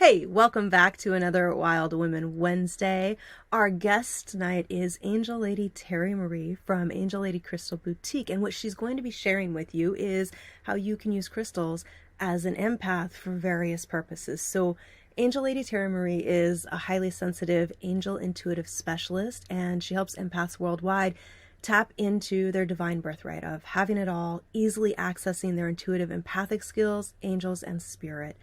Hey, welcome back to another Wild Women Wednesday. Our guest tonight is Angel Lady Terry Marie from Angel Lady Crystal Boutique, and what she's going to be sharing with you is how you can use crystals as an empath for various purposes. So Angel Lady Terry Marie is a highly sensitive angel intuitive specialist, and she helps empaths worldwide tap into their divine birthright of having it all, easily accessing their intuitive empathic skills, angels, and spirit.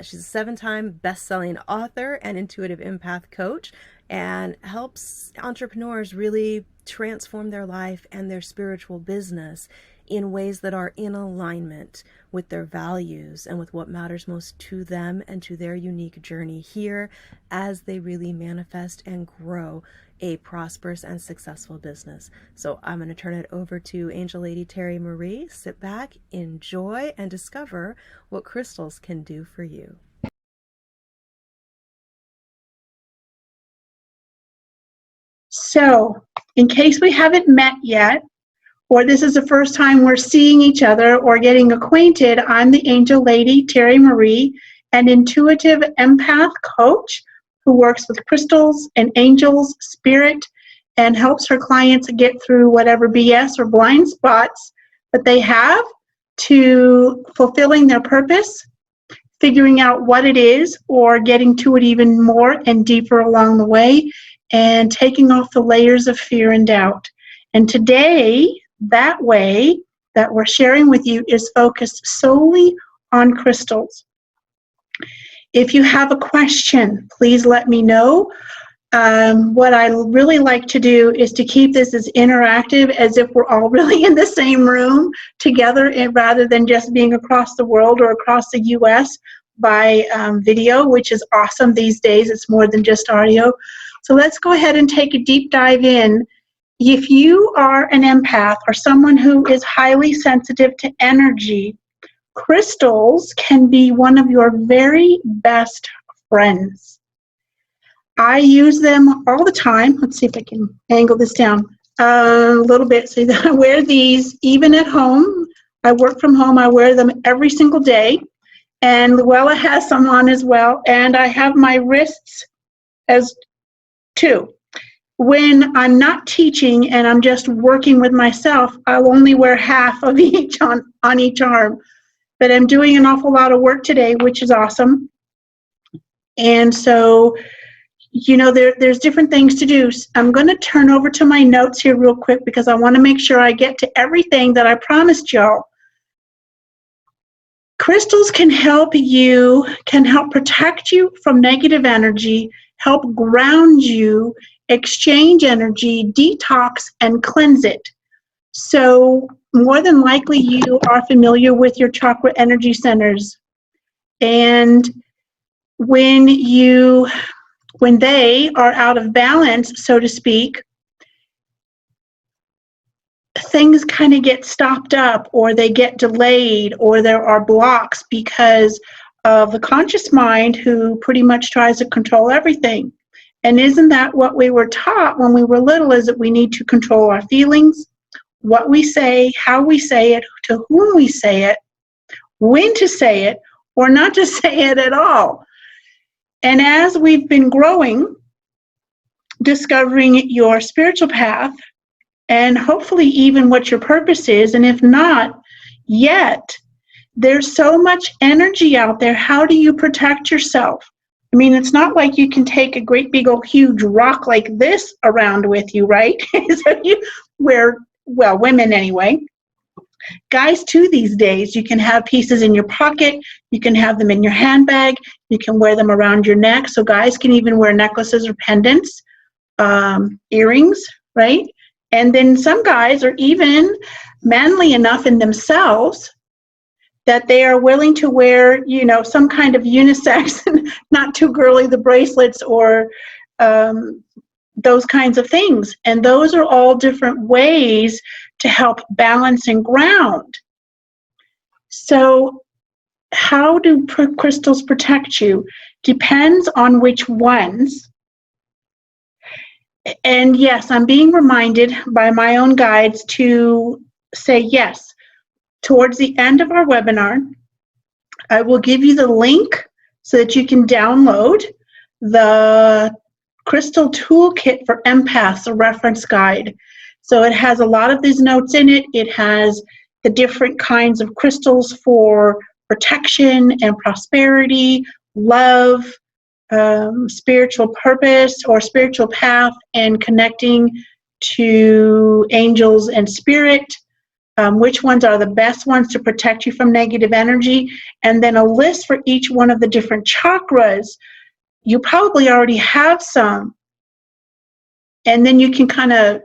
She's a 7-time best-selling author and intuitive empath coach, and helps entrepreneurs really transform their life and their spiritual business in ways that are in alignment with their values and with what matters most to them and to their unique journey here as they really manifest and grow a prosperous and successful business. So I'm going to turn it over to Angel Lady Terry Marie. Sit back, enjoy, and discover what crystals can do for you. So, in case we haven't met yet, or this is the first time we're seeing each other or getting acquainted, I'm the Angel Lady Terry Marie, an intuitive empath coach who works with crystals and angels, spirit, and helps her clients get through whatever BS or blind spots that they have to fulfilling their purpose, figuring out what it is, or getting to it even more and deeper along the way, and taking off the layers of fear and doubt. And today, that way that we're sharing with you is focused solely on crystals. If you have a question, please let me know. What I really like to do is to keep this as interactive as if we're all really in the same room together, rather than just being across the world or across the US by video, which is awesome these days. It's more than just audio. So let's go ahead and take a deep dive in. If you are an empath or someone who is highly sensitive to energy, crystals can be one of your very best friends. I use them all the time. Let's see if I can angle this down a little bit so that I wear these even at home. I work from home. I wear them every single day. And Luella has some on as well. And I have my wrists as too. When I'm not teaching and I'm just working with myself, I'll only wear half of each on each arm. But I'm doing an awful lot of work today, which is awesome. And so, you know, there's different things to do. I'm going to turn over to my notes here real quick because I want to make sure I get to everything that I promised y'all. Crystals can help you, can help protect you from negative energy, help ground you, exchange energy, detox, and cleanse it. So more than likely you are familiar with your chakra energy centers. And when they are out of balance, so to speak, things kind of get stopped up, or they get delayed, or there are blocks because of the conscious mind who pretty much tries to control everything. And isn't that what we were taught when we were little, is that we need to control our feelings, what we say, how we say it, to whom we say it, when to say it, or not to say it at all. And as we've been growing, discovering your spiritual path, and hopefully even what your purpose is, and if not yet, there's so much energy out there. How do you protect yourself? I mean, it's not like you can take a great big old huge rock like this around with you, right? So you wear, well, women anyway. Guys too these days, you can have pieces in your pocket, you can have them in your handbag, you can wear them around your neck. So guys can even wear necklaces or pendants, earrings, right? And then some guys are even manly enough in themselves that they are willing to wear, you know, some kind of unisex, not too girly, the bracelets or those kinds of things. And those are all different ways to help balance and ground. So how do crystals protect you? Depends on which ones. And yes, I'm being reminded by my own guides to say yes. Towards the end of our webinar, I will give you the link so that you can download the Crystal Toolkit for Empaths, a reference guide. So it has a lot of these notes in it. It has the different kinds of crystals for protection and prosperity, love, spiritual purpose or spiritual path, and connecting to angels and spirit, which ones are the best ones to protect you from negative energy, and then a list for each one of the different chakras. You probably already have some, and then you can kind of,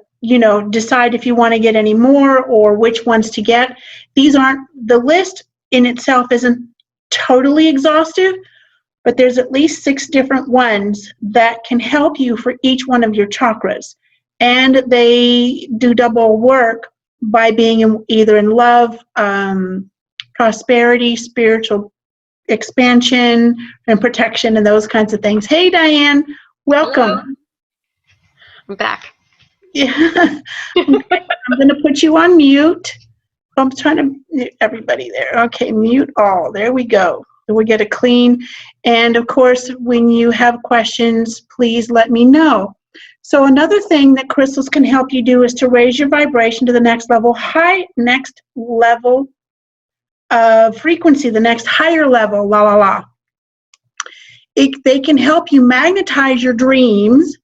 decide if you want to get any more or which ones to get. The list in itself isn't totally exhaustive, but there's at least 6 different ones that can help you for each one of your chakras. And they do double work by being either in love, prosperity, spiritual expansion, and protection, and those kinds of things. Hey, Diane, welcome. Hello. I'm back. Yeah. I'm going to put you on mute. I'm trying to mute everybody there. Okay, mute all. There we go. We get it clean. And of course, when you have questions, please let me know. So another thing that crystals can help you do is to raise your vibration to the next level of frequency, the next higher level, la la la. They can help you magnetize your dreams,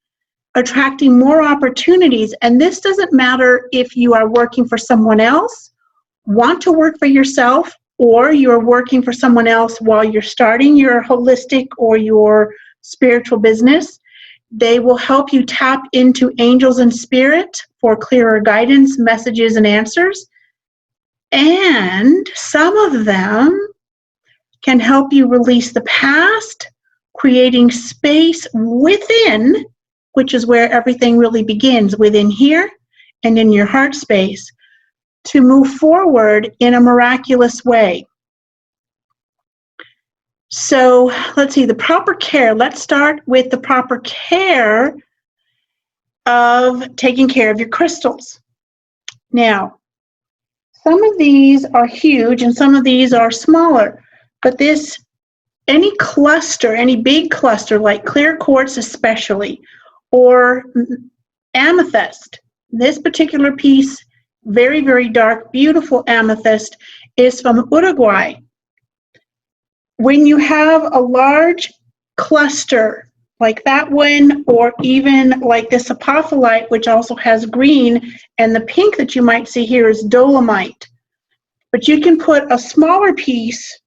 attracting more opportunities. And this doesn't matter if you are working for someone else, want to work for yourself, or you're working for someone else while you're starting your holistic or your spiritual business. They will help you tap into angels and spirit for clearer guidance, messages, and answers. And some of them can help you release the past, creating space within, which is where everything really begins, within here and in your heart space, to move forward in a miraculous way. So let's see, the proper care. Let's start with the proper care of taking care of your crystals. Now, some of these are huge and some of these are smaller, but any cluster, any big cluster like clear quartz especially, or amethyst, this particular piece, very, very dark, beautiful amethyst, is from Uruguay. When you have a large cluster like that one, or even like this apophyllite, which also has green, and the pink that you might see here is dolomite. But you can put a smaller piece,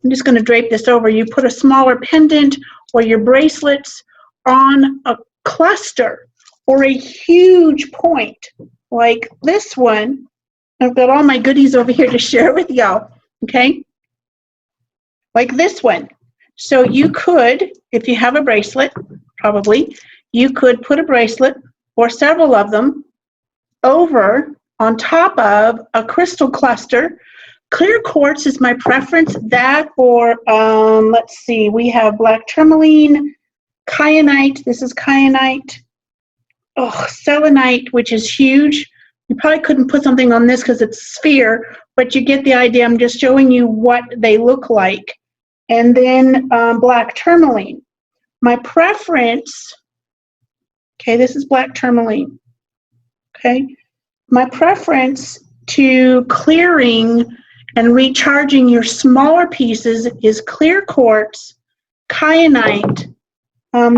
I'm just going to drape this over, you put a smaller pendant or your bracelets on a cluster or a huge point like this one. I've got all my goodies over here to share with y'all, okay? Like this one. So you could, if you have a bracelet, probably, you could put a bracelet or several of them over on top of a crystal cluster. Clear quartz is my preference. That or, let's see, we have black tourmaline, kyanite, this is kyanite, selenite, which is huge. You probably couldn't put something on this because it's a sphere, but you get the idea. I'm just showing you what they look like. And then black tourmaline. My preference, okay, this is black tourmaline, okay? My preference to clearing and recharging your smaller pieces is clear quartz, kyanite,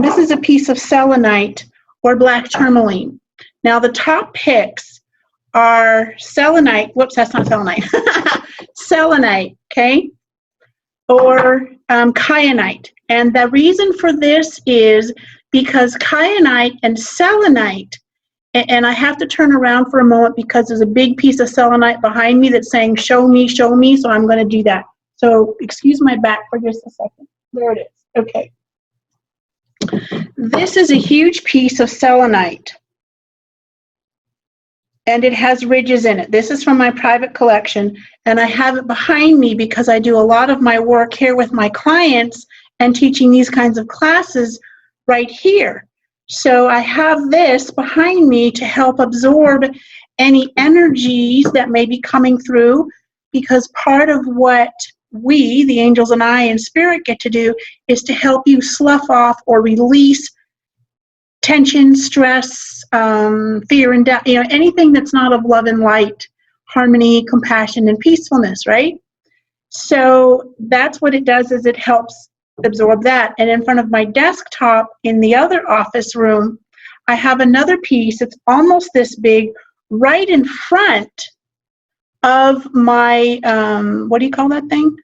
this is a piece of selenite, or black tourmaline. Now the top picks are selenite, whoops, that's not selenite, selenite, okay? Or kyanite. And the reason for this is because kyanite and selenite, and I have to turn around for a moment because there's a big piece of selenite behind me that's saying, show me, so I'm going to do that. So excuse my back for just a second. There it is. Okay. This is a huge piece of selenite, and it has ridges in it. This is from my private collection, and I have it behind me because I do a lot of my work here with my clients and teaching these kinds of classes right here. So I have this behind me to help absorb any energies that may be coming through, because part of what we, the angels and I and spirit, get to do is to help you slough off or release tension, stress, fear and doubt, anything that's not of love and light, harmony, compassion, and peacefulness, right? So that's what it does, is it helps absorb that. And in front of my desktop in the other office room, I have another piece. It's almost this big, right in front of my, what do you call that thing?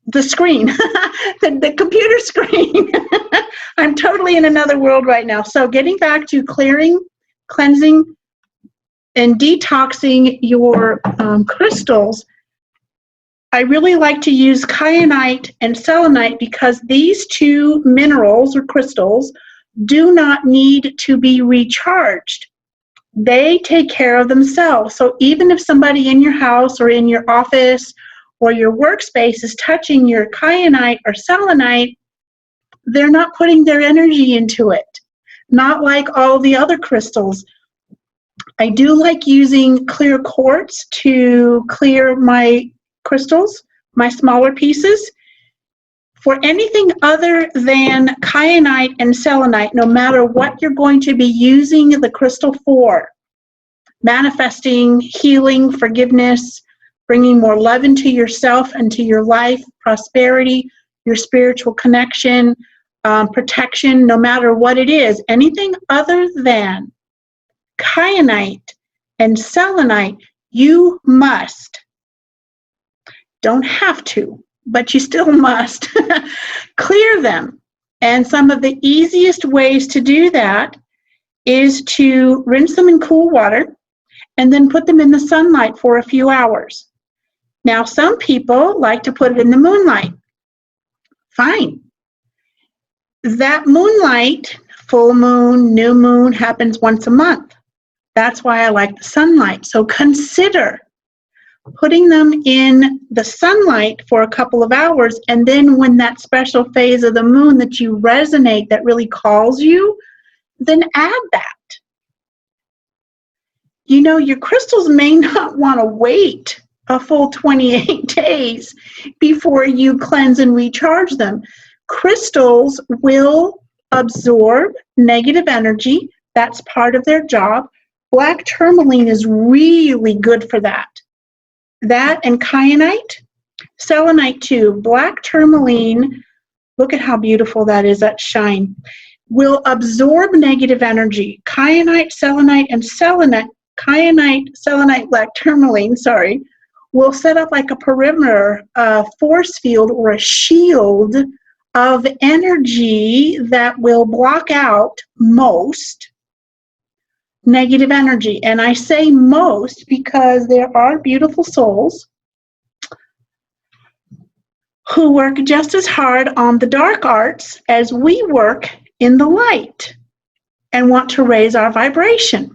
The screen, the computer screen. I'm totally in another world right now. So getting back to clearing, cleansing, and detoxing your crystals, I really like to use kyanite and selenite because these two minerals or crystals do not need to be recharged. They take care of themselves. So even if somebody in your house or in your office or your workspace is touching your kyanite or selenite, they're not putting their energy into it. Not like all the other crystals. I do like using clear quartz to clear my crystals, my smaller pieces. For anything other than kyanite and selenite, no matter what you're going to be using the crystal for, manifesting, healing, forgiveness, bringing more love into yourself and to your life, prosperity, your spiritual connection, protection, no matter what it is, anything other than kyanite and selenite, you must, don't have to, but you still must clear them. And some of the easiest ways to do that is to rinse them in cool water and then put them in the sunlight for a few hours. Now, some people like to put it in the moonlight. Fine. That moonlight, full moon, new moon, happens once a month. That's why I like the sunlight. So consider putting them in the sunlight for a couple of hours, and then when that special phase of the moon that you resonate, that really calls you, then add that. Your crystals may not want to wait a full 28 days before you cleanse and recharge them. Crystals will absorb negative energy. That's part of their job. Black tourmaline is really good for that. That and kyanite, selenite too. Black tourmaline, look at how beautiful that is, that shine, will absorb negative energy. Kyanite, selenite, and kyanite, selenite, black tourmaline, will set up like a perimeter, a force field, or a shield of energy that will block out most negative energy. And I say most because there are beautiful souls who work just as hard on the dark arts as we work in the light and want to raise our vibration.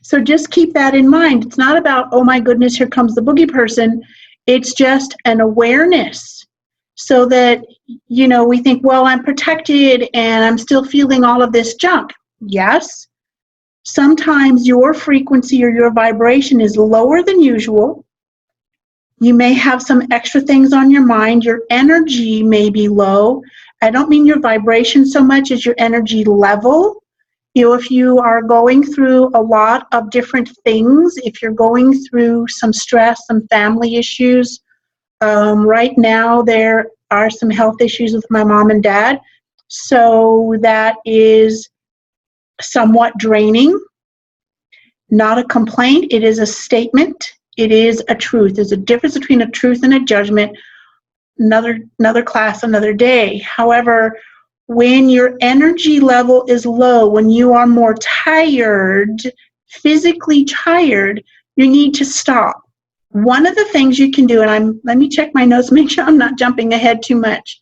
So just keep that in mind. It's not about, oh my goodness, here comes the boogie person. It's just an awareness so that, we think, well, I'm protected and I'm still feeling all of this junk. Yes, sometimes your frequency or your vibration is lower than usual. You may have some extra things on your mind. Your energy may be low. I don't mean your vibration so much as your energy level. If you are going through a lot of different things, if you're going through some stress, some family issues, right now there are some health issues with my mom and dad. So that is somewhat draining. Not a complaint. It is a statement. It is a truth. There's a difference between a truth and a judgment. Another class, another day. However, when your energy level is low, when you are more tired, physically tired, you need to stop. One of the things you can do, and let me check my notes, make sure I'm not jumping ahead too much.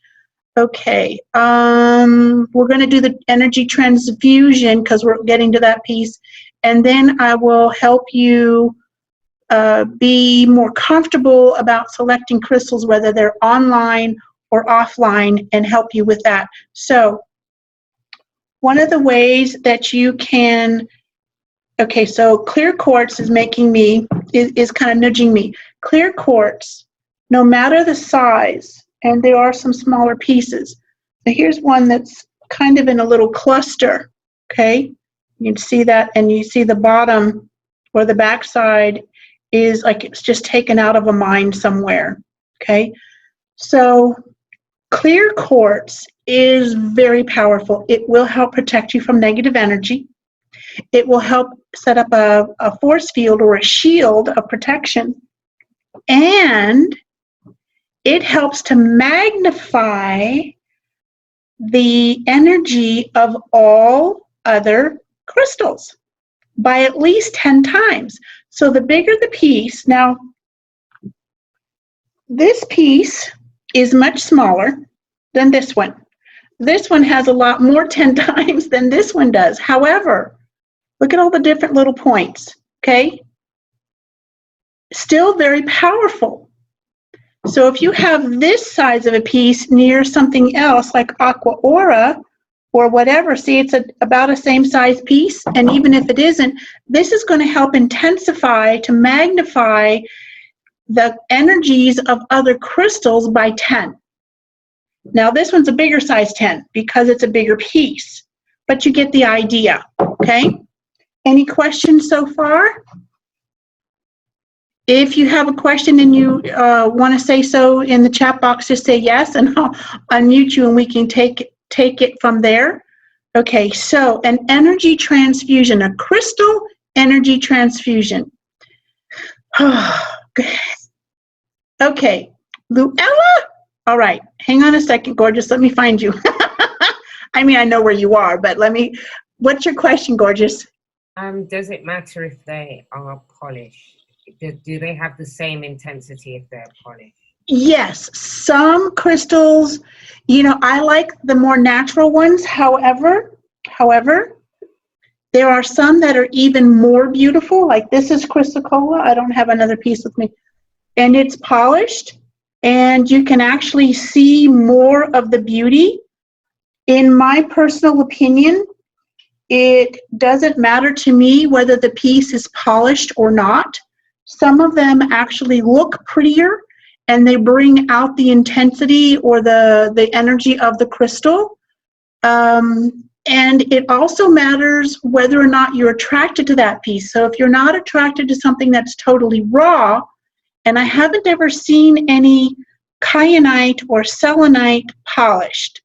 Okay, we're going to do the energy transfusion because we're getting to that piece, and then I will help you be more comfortable about selecting crystals, whether they're online or offline, and help you with that. So one of the ways that you can, okay, so clear quartz is making me, is kind of nudging me. Clear quartz no matter the size, and there are some smaller pieces. So here's one that's kind of in a little cluster, okay? You can see that, and you see the bottom or the backside is like it's just taken out of a mine somewhere, okay? So clear quartz is very powerful. It will help protect you from negative energy. It will help set up a force field or a shield of protection. And it helps to magnify the energy of all other crystals by at least 10 times. So the bigger the piece, now this piece is much smaller than this one. This one has a lot more 10 times than this one does. However, look at all the different little points, okay? Still very powerful. So if you have this size of a piece near something else like aqua aura or whatever, see it's about a same size piece, and even if it isn't, this is going to help intensify, to magnify the energies of other crystals by 10. Now this one's a bigger size 10 because it's a bigger piece, but you get the idea, okay? Any questions so far? If you have a question and you want to say so in the chat box, just say yes, and I'll unmute you and we can take it from there. Okay, so an energy transfusion, a crystal energy transfusion. Okay, Luella? All right, hang on a second, gorgeous. Let me find you. I mean, I know where you are, but what's your question, gorgeous? Does it matter if they are polished? Do they have the same intensity if they're polished? Yes, some crystals, I like the more natural ones. However, there are some that are even more beautiful. Like this is Chrysocolla. I don't have another piece with me. And it's polished, and you can actually see more of the beauty. In my personal opinion, it doesn't matter to me whether the piece is polished or not. Some of them actually look prettier, and they bring out the intensity or the energy of the crystal. And it also matters whether or not you're attracted to that piece. So if you're not attracted to something that's totally raw, and I haven't ever seen any kyanite or selenite polished.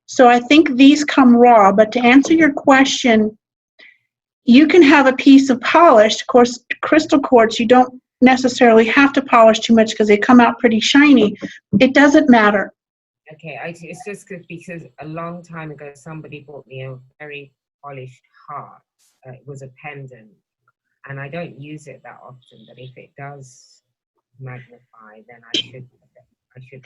So I think these come raw, but to answer your question, you can have a piece of polished. Of course, crystal quartz, you don't necessarily have to polish too much because they come out pretty shiny. It doesn't matter. Okay, it's just because a long time ago somebody bought me a very polished heart. It was a pendant, and I don't use it that often, but if it does magnify, then I should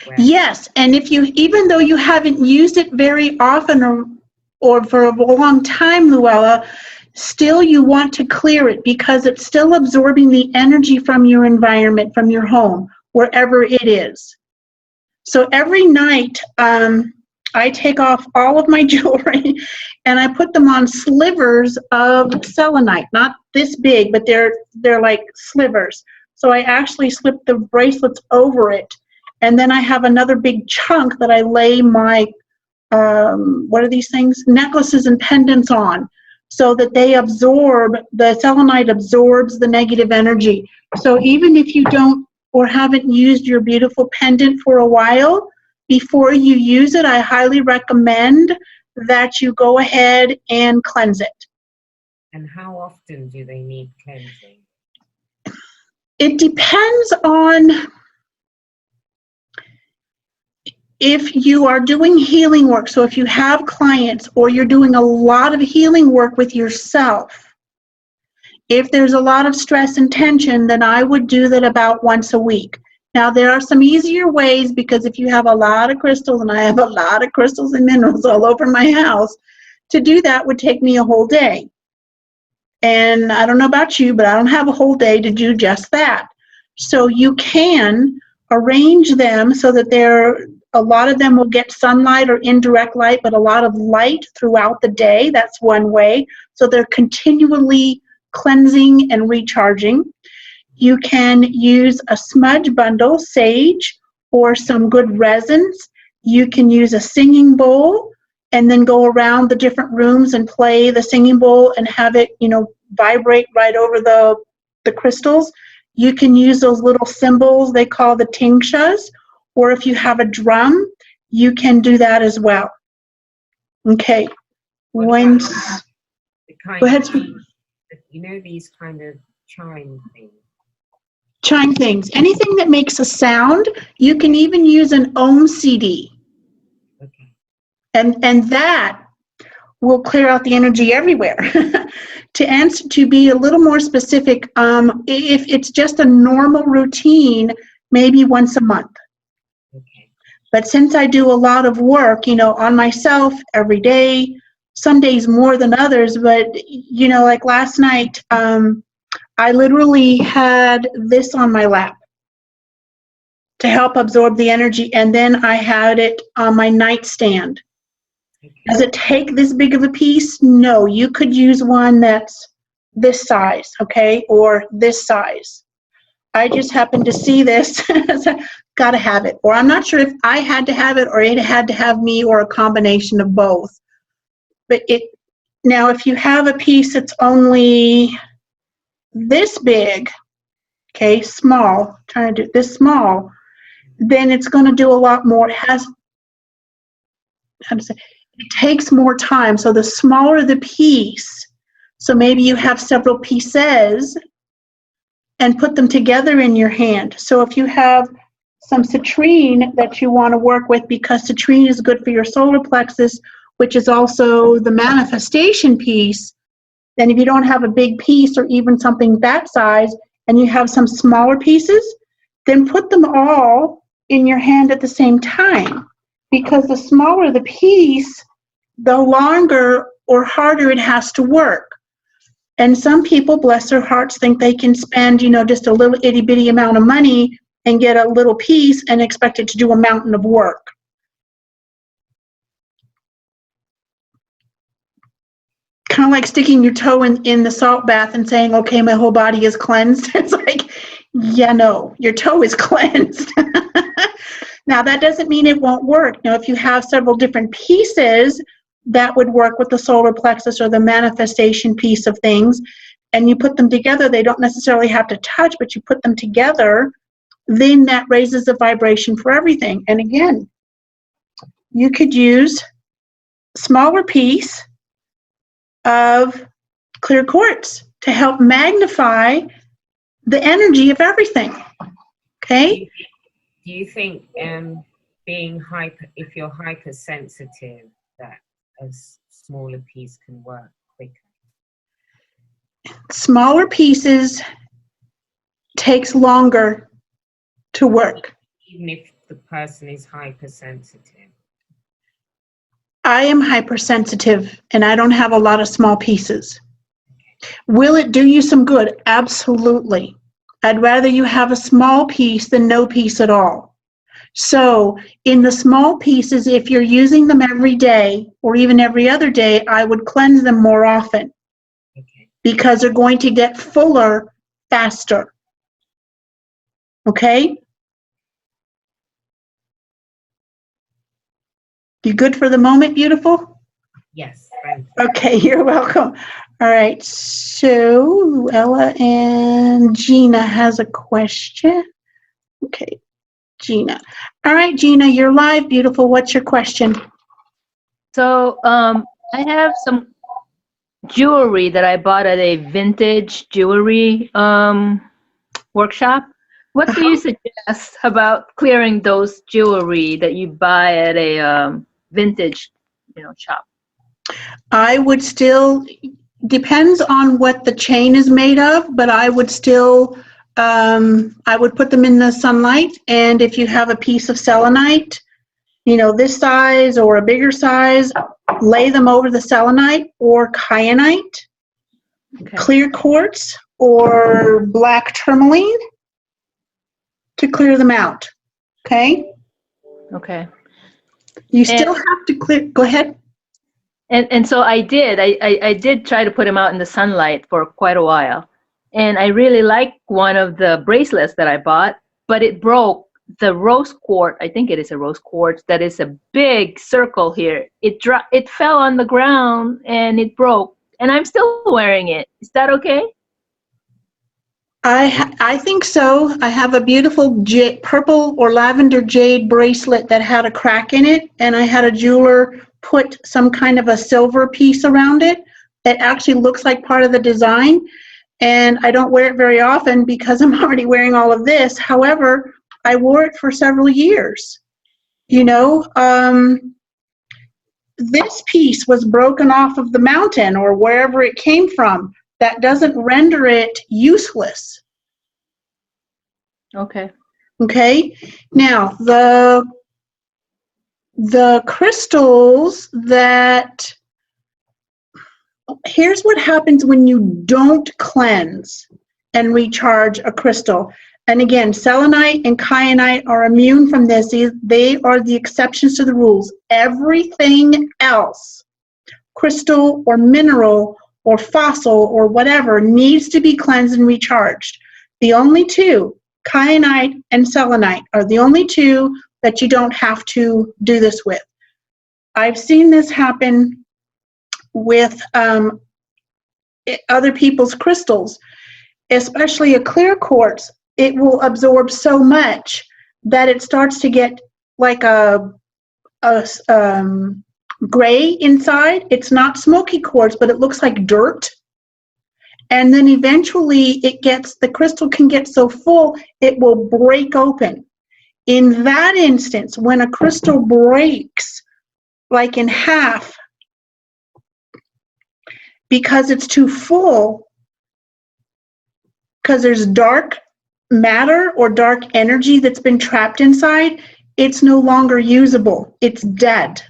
wear it. Yes, and if you, even though you haven't used it very often or for a long time, Luella, still you want to clear it because it's still absorbing the energy from your environment, from your home, wherever it is. So every night I take off all of my jewelry and I put them on slivers of selenite, not this big, but they're like slivers. So I actually slip the bracelets over it, and then I have another big chunk that I lay my, what are these things? Necklaces and pendants on, so that they absorb, the selenite absorbs the negative energy. So even if you don't or haven't used your beautiful pendant for a while, before you use it, I highly recommend that you go ahead and cleanse it. And how often do they need cleansing? It depends on if you are doing healing work. So if you have clients or you're doing a lot of healing work with yourself, if there's a lot of stress and tension, then I would do that about once a week. Now, there are some easier ways, because if you have a lot of crystals, and I have a lot of crystals and minerals all over my house, to do that would take me a whole day. And I don't know about you, but I don't have a whole day to do just that. So you can arrange them so that a lot of them will get sunlight or indirect light, but a lot of light throughout the day. That's one way. So they're continually cleansing and recharging. You can use a smudge bundle, sage, or some good resins. You can use a singing bowl and then go around the different rooms and play the singing bowl and have it, vibrate right over the crystals. You can use those little cymbals they call the tingshas, or if you have a drum, you can do that as well. Okay. What about the kind Go ahead. These kind of chime things? Chime things. Anything that makes a sound. You can even use an Om CD. Okay. And that will clear out the energy everywhere. To be a little more specific, if it's just a normal routine, maybe once a month. Okay. But since I do a lot of work, on myself every day, some days more than others, but, like last night, I literally had this on my lap to help absorb the energy, and then I had it on my nightstand. Okay. Does it take this big of a piece? No, you could use one that's this size, okay, or this size. I just happened to see this, got to have it. Or I'm not sure if I had to have it or it had to have me or a combination of both. But now if you have a piece that's only this big, okay, small, trying to do this small, then it's going to do a lot more. It takes more time. So the smaller the piece, so maybe you have several pieces and put them together in your hand. So if you have some citrine that you want to work with, because citrine is good for your solar plexus, which is also the manifestation piece, then if you don't have a big piece or even something that size and you have some smaller pieces, then put them all in your hand at the same time, because the smaller the piece, the longer or harder it has to work. And some people, bless their hearts, think they can spend, just a little itty bitty amount of money and get a little piece and expect it to do a mountain of work. Kind of like sticking your toe in the salt bath and saying, okay, my whole body is cleansed. It's like, yeah, no, your toe is cleansed. Now, that doesn't mean it won't work. Now, if you have several different pieces, that would work with the solar plexus or the manifestation piece of things, and you put them together. They don't necessarily have to touch, but you put them together, then that raises the vibration for everything. And again, you could use a smaller piece of clear quartz to help magnify the energy of everything. Okay? Do you think if you're hypersensitive, that a smaller piece can work quicker? Smaller pieces takes longer to work. Even if the person is hypersensitive? I am hypersensitive and I don't have a lot of small pieces. Will it do you some good? Absolutely. I'd rather you have a small piece than no piece at all. So in the small pieces, if you're using them every day or even every other day, I would cleanse them more often. Okay. Because they're going to get fuller faster. Okay? You good for the moment, beautiful? Yes, thank you. Okay, you're welcome. All right, so Ella and Gina has a question. Okay, Gina. All right, Gina, you're live, beautiful. What's your question? So I have some jewelry that I bought at a vintage jewelry workshop. What do you suggest about clearing those jewelry that you buy at a vintage, shop? I would still, depends on what the chain is made of, but I would still, I would put them in the sunlight. And if you have a piece of selenite, this size or a bigger size, lay them over the selenite or kyanite, Okay. clear quartz, or black tourmaline to clear them out. Okay? Okay. You still have to clear, go ahead. And so I did. I did try to put them out in the sunlight for quite a while. and I really like one of the bracelets that I bought, but it broke. The rose quartz, I think it is a rose quartz, that is a big circle here. It fell on the ground and it broke, and I'm still wearing it. Is that okay? I think so. I have a beautiful purple or lavender jade bracelet that had a crack in it, and I had a jeweler put some kind of a silver piece around it. It actually looks like part of the design, and I don't wear it very often because I'm already wearing all of this. However, I wore it for several years. You know, this piece was broken off of the mountain or wherever it came from. That doesn't render it useless. Okay. Okay. Now, the crystals that, here's what happens when you don't cleanse and recharge a crystal. And again, selenite and kyanite are immune from this. They are the exceptions to the rules. Everything else, crystal or mineral or fossil or whatever, needs to be cleansed and recharged. The only two, kyanite and selenite, are the only two that you don't have to do this with. I've seen this happen with other people's crystals, especially a clear quartz. It will absorb so much that it starts to get like a gray inside. It's not smoky quartz, but it looks like dirt. And then eventually the crystal can get so full, it will break open. In that instance, when a crystal breaks like in half because it's too full, because there's dark matter or dark energy that's been trapped inside, it's no longer usable. It's dead.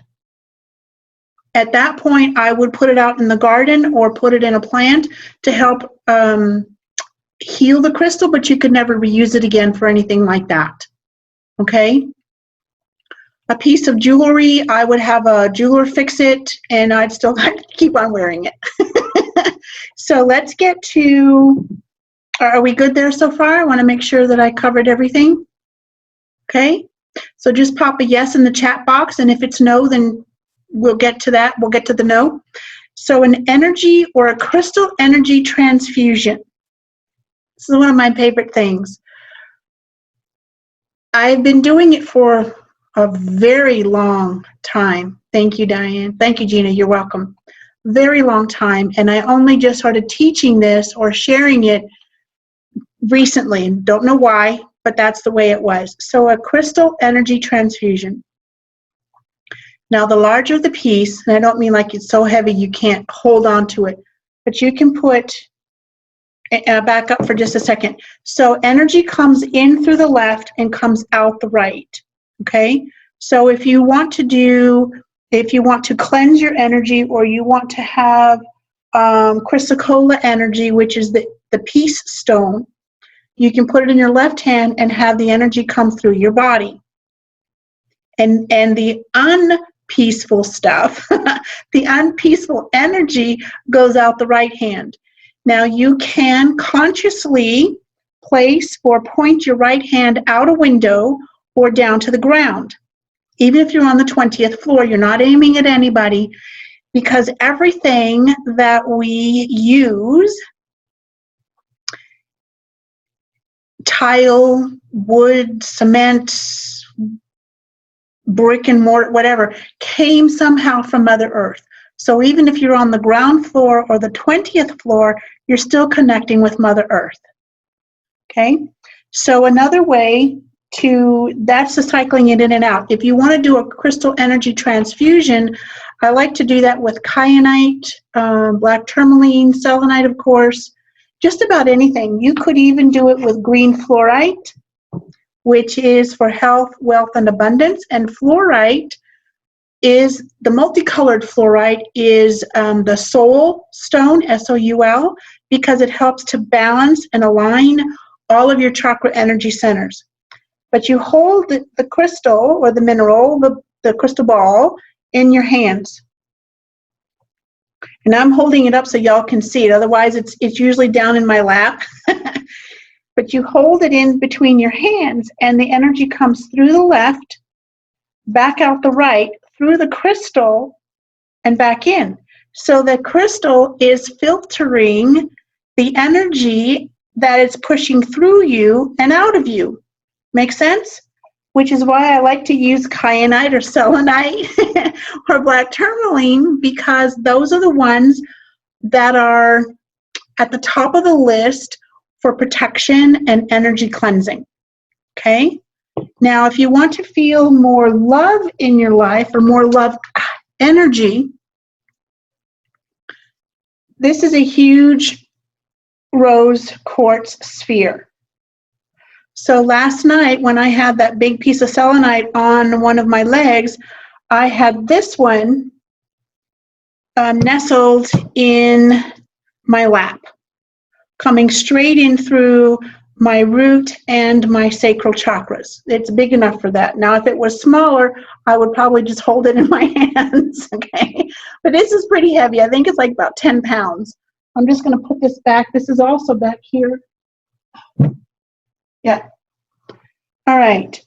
At that point, I would put it out in the garden or put it in a plant to help heal the crystal, but you could never reuse it again for anything like that. Okay? A piece of jewelry, I would have a jeweler fix it, and I'd still keep on wearing it. So let's get to, are we good there so far? I want to make sure that I covered everything. Okay? So just pop a yes in the chat box, and if it's no, then we'll get to that. We'll get to the no. So an energy or a crystal energy transfusion. This is one of my favorite things. I've been doing it for a very long time. Thank you, Diane. Thank you, Gina. You're welcome. Very long time. And I only just started teaching this or sharing it recently. Don't know why, but that's the way it was. So a crystal energy transfusion. Now, the larger the piece, and I don't mean like it's so heavy you can't hold on to it, but you can put, back up for just a second. So energy comes in through the left and comes out the right, okay? So if you want to cleanse your energy, or you want to have chrysocolla energy, which is the peace stone, you can put it in your left hand and have the energy come through your body. And the unpeaceful stuff, the unpeaceful energy goes out the right hand. Now you can consciously place or point your right hand out a window or down to the ground. Even if you're on the 20th floor, you're not aiming at anybody, because everything that we use, tile, wood, cement, brick and mortar, whatever, came somehow from Mother Earth. So even if you're on the ground floor or the 20th floor, you're still connecting with Mother Earth. Okay? So another way that's the cycling it in and out. If you want to do a crystal energy transfusion, I like to do that with kyanite, black tourmaline, selenite, of course, just about anything. You could even do it with green fluorite, which is for health, wealth, and abundance. And fluorite is, the multicolored fluorite is the soul stone, S-O-U-L, because it helps to balance and align all of your chakra energy centers. But you hold the crystal or the mineral, the crystal ball, in your hands. And I'm holding it up so y'all can see it. Otherwise, it's usually down in my lap. But you hold it in between your hands, and the energy comes through the left, back out the right, through the crystal, and back in. So the crystal is filtering the energy that is pushing through you and out of you. Make sense? Which is why I like to use kyanite or selenite or black tourmaline, because those are the ones that are at the top of the list for protection and energy cleansing. Okay? Now, if you want to feel more love in your life or more love energy, this is a huge rose quartz sphere. So last night when I had that big piece of selenite on one of my legs, I had this one nestled in my lap, coming straight in through my root and my sacral chakras. It's big enough for that. Now, if it was smaller, I would probably just hold it in my hands, okay? But this is pretty heavy. I think it's like about 10 pounds. I'm just going to put this back. This is also back here. Yeah. All right.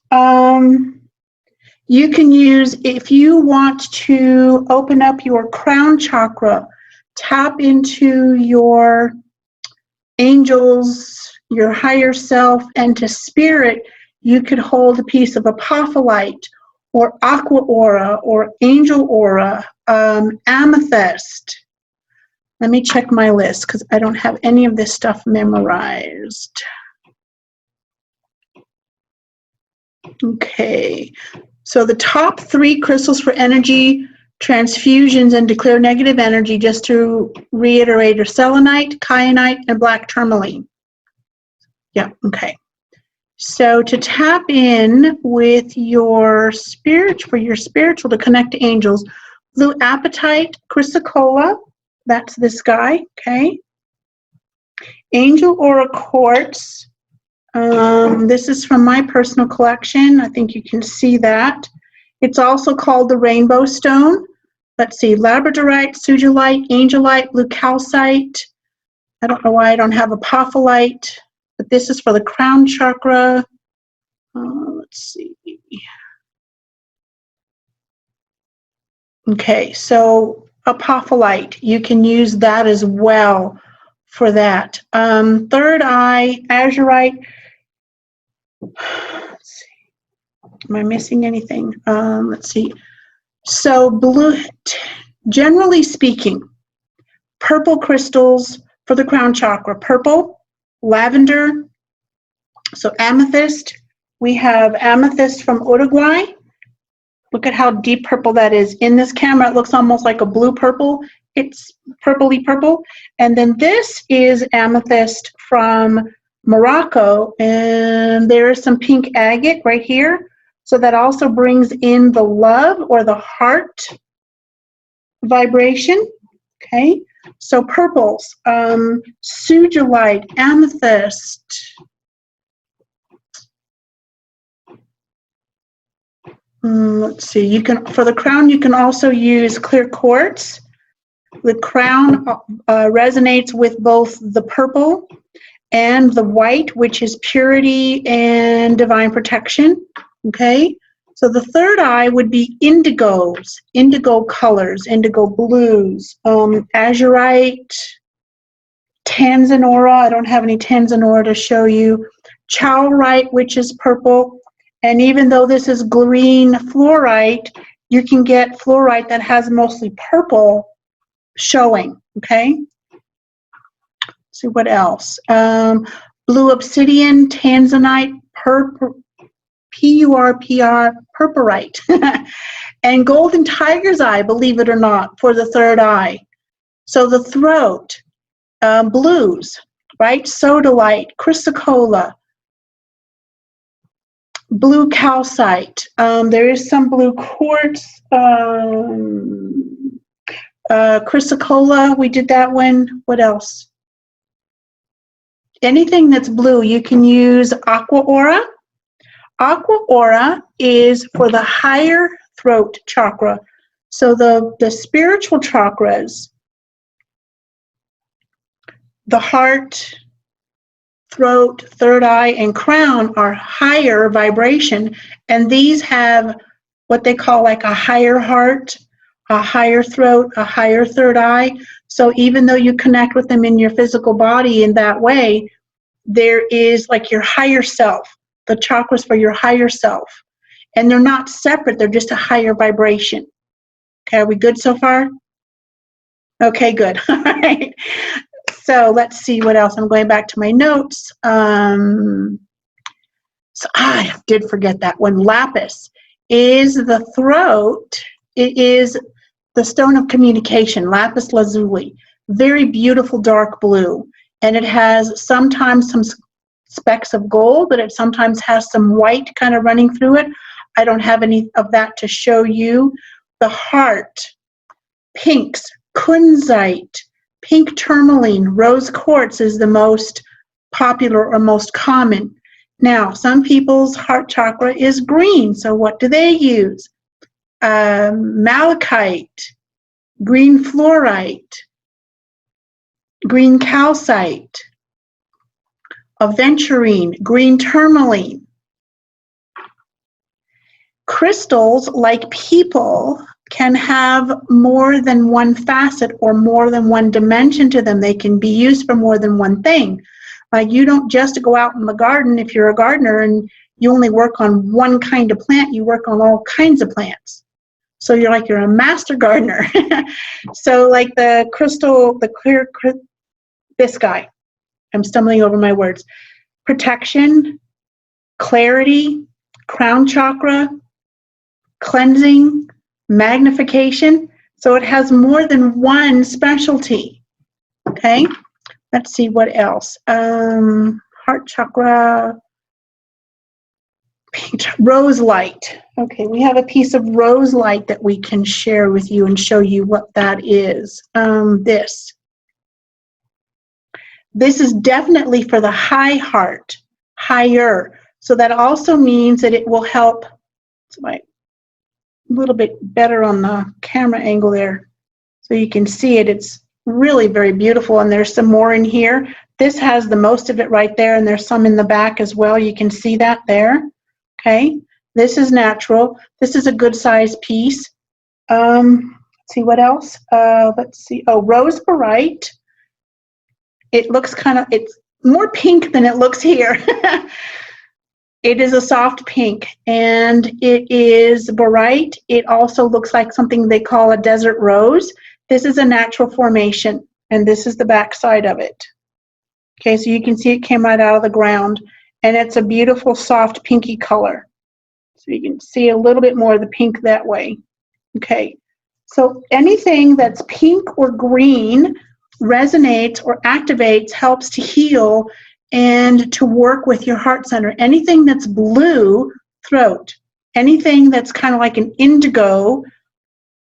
You can use, if you want to open up your crown chakra, tap into your angels, your higher self, and to spirit, you could hold a piece of apophyllite or aqua aura or angel aura, amethyst. Let me check my list because I don't have any of this stuff memorized. Okay, so the top 3 crystals for energy transfusions and declare negative energy, just to reiterate, are selenite, kyanite, and black tourmaline. Yeah, okay. So to tap in with your spirit, for your spiritual to connect to angels, blue apatite, chrysocolla, that's this guy, okay. Angel aura quartz, this is from my personal collection. I think you can see that. It's also called the rainbow stone. Let's see, labradorite, sugilite, angelite, blue calcite. I don't know why I don't have apophyllite, but this is for the crown chakra. Let's see. Okay, so apophyllite, you can use that as well for that. Third eye, azurite. Let's see. Am I missing anything? Let's see. So blue, generally speaking, purple crystals for the crown chakra. Purple, lavender, so amethyst. We have amethyst from Uruguay. Look at how deep purple that is. In this camera, it looks almost like a blue purple. It's purpley purple. And then this is amethyst from Morocco. And there is some pink agate right here. So that also brings in the love or the heart vibration. Okay. So purples, sugilite, amethyst. Let's see, you can, for the crown, you can also use clear quartz. The crown resonates with both the purple and the white, which is purity and divine protection. Okay, so the third eye would be indigos, indigo colors, indigo blues, azurite, tanzanora. I don't have any tanzanora to show you. Chaurite, which is purple. And even though this is green fluorite, you can get fluorite that has mostly purple showing, okay? Let's see what else. Blue obsidian, tanzanite, PURPR, purpurite. And golden tiger's eye, believe it or not, for the third eye. So the throat, blues, right? Sodalite, chrysocolla, blue calcite. There is some blue quartz, chrysocolla, we did that one. What else? Anything that's blue, you can use aqua aura. Aqua aura is for the higher throat chakra. So the spiritual chakras, the heart, throat, third eye, and crown are higher vibration, and these have what they call like a higher heart, a higher throat, a higher third eye. So even though you connect with them in your physical body in that way, there is like your higher self, the chakras for your higher self. And they're not separate, they're just a higher vibration. Okay, are we good so far? Okay, good. All right. So let's see what else. I'm going back to my notes. So I did forget that one. Lapis is the throat. It is the stone of communication, lapis lazuli. Very beautiful dark blue. And it has sometimes some specks of gold, but it sometimes has some white kind of running through it. I don't have any of that to show you. The heart, pinks, kunzite, pink tourmaline, rose quartz is the most popular or most common. Now, some people's heart chakra is green, so what do they use? Malachite, green fluorite, green calcite, aventurine, green tourmaline. Crystals, like people, can have more than one facet or more than one dimension to them. They can be used for more than one thing. Like you don't just go out in the garden if you're a gardener and you only work on one kind of plant, you work on all kinds of plants. So you're a master gardener. So like the crystal, this guy, I'm stumbling over my words. Protection, clarity, crown chakra, cleansing, magnification. So it has more than one specialty. Okay, let's see what else. Heart chakra, rose light. Okay, we have a piece of rose light that we can share with you and show you what that is. This is definitely for the high heart, higher. So that also means that it will help. It's like a little bit better on the camera angle there, so you can see it. It's really very beautiful, and there's some more in here. This has the most of it right there, and there's some in the back as well. You can see that there. Okay, this is natural. This is a good size piece. Let's see what else. Let's see. Oh, rose barite. It looks it's more pink than it looks here. It is a soft pink, and it is barite. It also looks like something they call a desert rose. This is a natural formation, and this is the back side of it. Okay, so you can see it came right out of the ground, and it's a beautiful soft pinky color. So you can see a little bit more of the pink that way. Okay, so anything that's pink or green resonates or activates, helps to heal and to work with your heart center. Anything that's blue, throat. Anything that's kind of like an indigo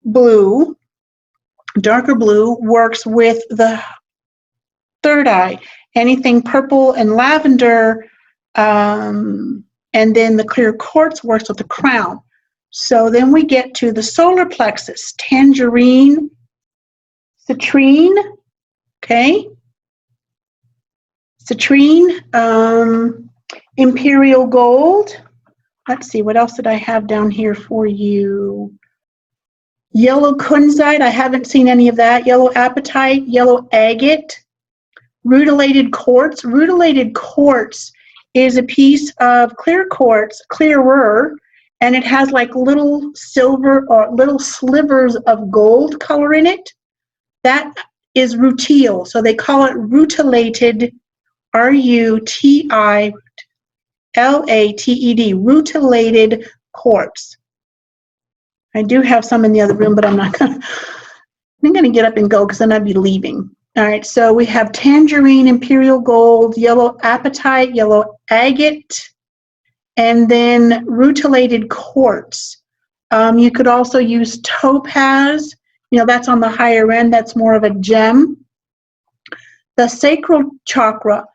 blue, darker blue, works with the third eye. Anything purple and lavender, and then the clear quartz works with the crown. So then we get to the solar plexus, tangerine, citrine, okay? Citrine, imperial gold. Let's see, what else did I have down here for you? Yellow kunzite, I haven't seen any of that. Yellow apatite, yellow agate, rutilated quartz. Rutilated quartz is a piece of clear quartz, clearer, and it has like little silver or little slivers of gold color in it. That is rutile, so they call it rutilated, rutilated, rutilated quartz. I do have some in the other room, but I'm going to get up and go because then I'd be leaving. All right, so we have tangerine, imperial gold, yellow apatite, yellow agate, and then rutilated quartz. You could also use topaz. You know, that's on the higher end. That's more of a gem. The sacral chakra,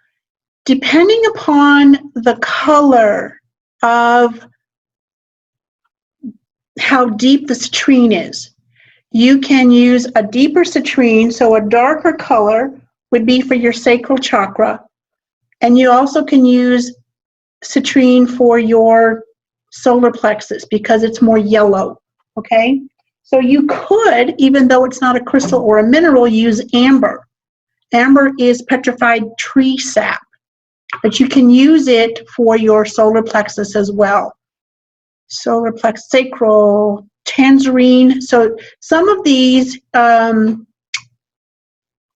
depending upon the color of how deep the citrine is, you can use a deeper citrine, so a darker color, would be for your sacral chakra. And you also can use citrine for your solar plexus because it's more yellow, okay? So you could, even though it's not a crystal or a mineral, use amber. Amber is petrified tree sap, but you can use it for your solar plexus as well. Solar plexus, sacral, tangerine. So some of these, the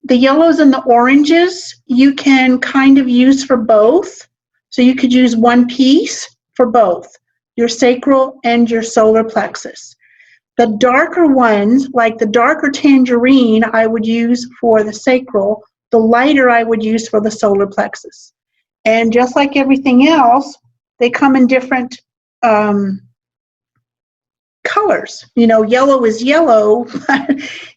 yellows and the oranges, you can kind of use for both. So you could use one piece for both, your sacral and your solar plexus. The darker ones, like the darker tangerine, I would use for the sacral. The lighter I would use for the solar plexus. And just like everything else, they come in different colors. You know, yellow is yellow.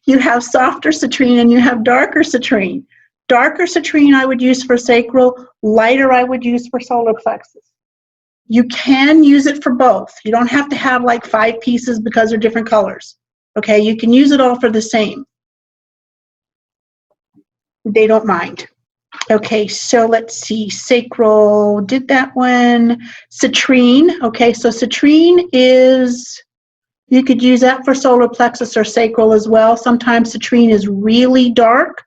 You have softer citrine and you have darker citrine. Darker citrine I would use for sacral, lighter I would use for solar plexus. You can use it for both. You don't have to have like 5 pieces because they're different colors. Okay, you can use it all for the same. They don't mind. Okay, so let's see. Sacral, did that one. Citrine. Okay, so citrine is, you could use that for solar plexus or sacral as well. Sometimes citrine is really dark,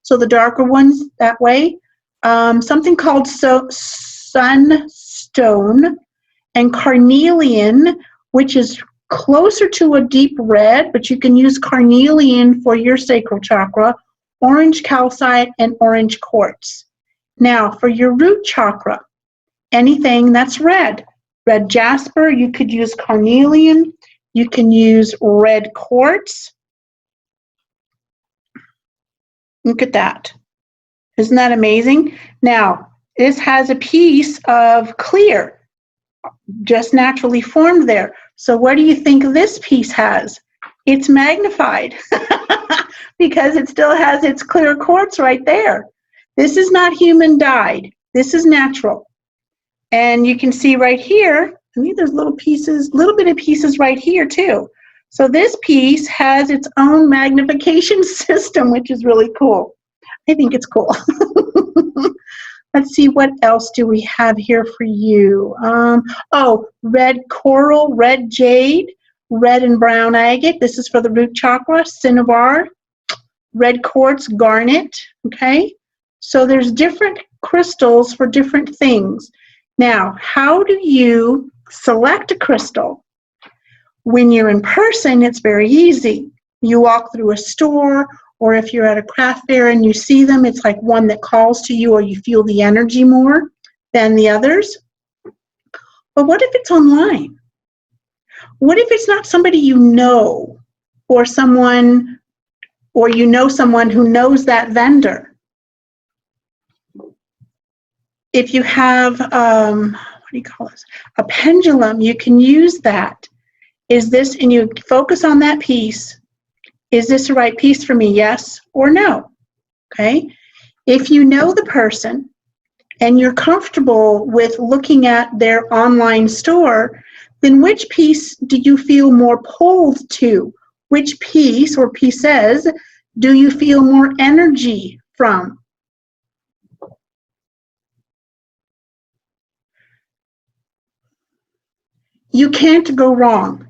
so the darker ones that way. Something called sunstone and carnelian, which is closer to a deep red, but you can use carnelian for your sacral chakra, orange calcite, and orange quartz. Now, for your root chakra, anything that's red. Red jasper, you could use carnelian. You can use red quartz. Look at that. Isn't that amazing? Now, this has a piece of clear, just naturally formed there. So what do you think this piece has? It's magnified because it still has its clear quartz right there. This is not human dyed. This is natural. And you can see right here, I think there's little pieces, little bit of pieces right here too. So this piece has its own magnification system, which is really cool. I think it's cool. Let's see, what else do we have here for you? Oh, red coral, red jade, red and brown agate. This is for the root chakra. Cinnabar, red quartz, garnet. Okay, so there's different crystals for different things. Now, how do you select a crystal? When you're in person, it's very easy. You walk through a store, or if you're at a craft fair and you see them, it's like one that calls to you or you feel the energy more than the others. But what if it's online? What if it's not somebody you know, or someone, or you know someone who knows that vendor? If you have, what do you call this? A pendulum, you can use that. Is this, and you focus on that piece. Is this the right piece for me? Yes or no? Okay. If you know the person and you're comfortable with looking at their online store, then which piece do you feel more pulled to? Which piece or pieces do you feel more energy from? You can't go wrong.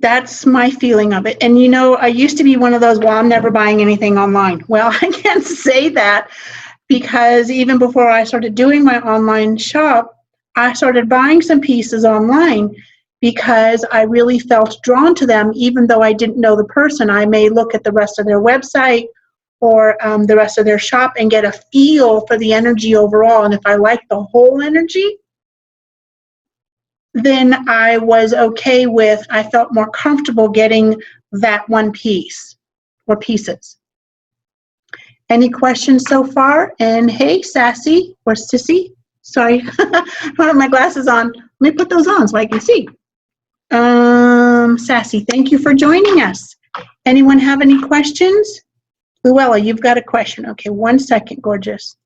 That's my feeling of it. And you know, I used to be one of those, well, I'm never buying anything online. Well, I can't say that because even before I started doing my online shop, I started buying some pieces online because I really felt drawn to them, even though I didn't know the person. I may look at the rest of their website or the rest of their shop and get a feel for the energy overall. And if I like the whole energy, then I was okay with, I felt more comfortable getting that one piece or pieces. Any questions so far? And hey, Sassy or Sissy, sorry, I don't have my glasses on. Let me put those on so I can see. Sassy, thank you for joining us. Anyone have any questions? Luella, you've got a question. Okay, 1 second, gorgeous.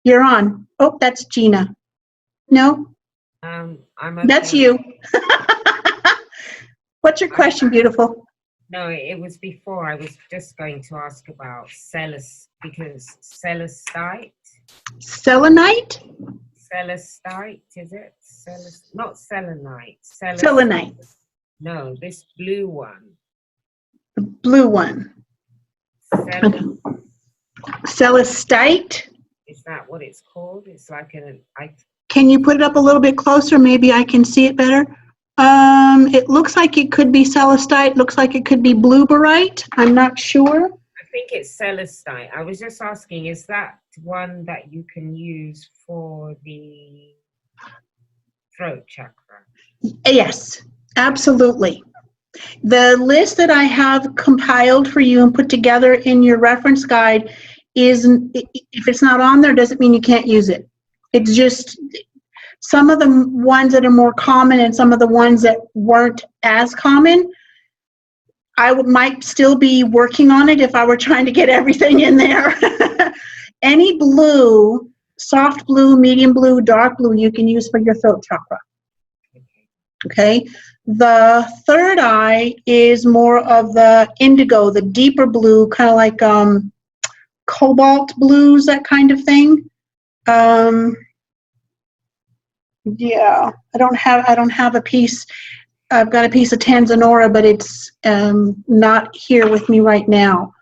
You're on. Oh, that's Gina. No? I'm okay. That's you. What's your question, beautiful? No, it was before. I was just going to ask about because celestite. Selenite? Celestite, is it? Not selenite. Selenite. No, this blue one. The blue one. Celestite? Is that what it's called? It's like Can you put it up a little bit closer? Maybe I can see it better. It looks like it could be celestite. Looks like it could be blueberite. I'm not sure. I think it's celestite. I was just asking, is that one that you can use for the throat chakra? Yes, absolutely. The list that I have compiled for you and put together in your reference guide is, if it's not on there, doesn't mean you can't use it. It's just some of the ones that are more common and some of the ones that weren't as common. I might still be working on it if I were trying to get everything in there. Any blue, soft blue, medium blue, dark blue, you can use for your throat chakra. Okay. The third eye is more of the indigo, the deeper blue, kind of like cobalt blues, that kind of thing. Yeah, I don't have a piece. I've got a piece of Tanzanora, but it's not here with me right now.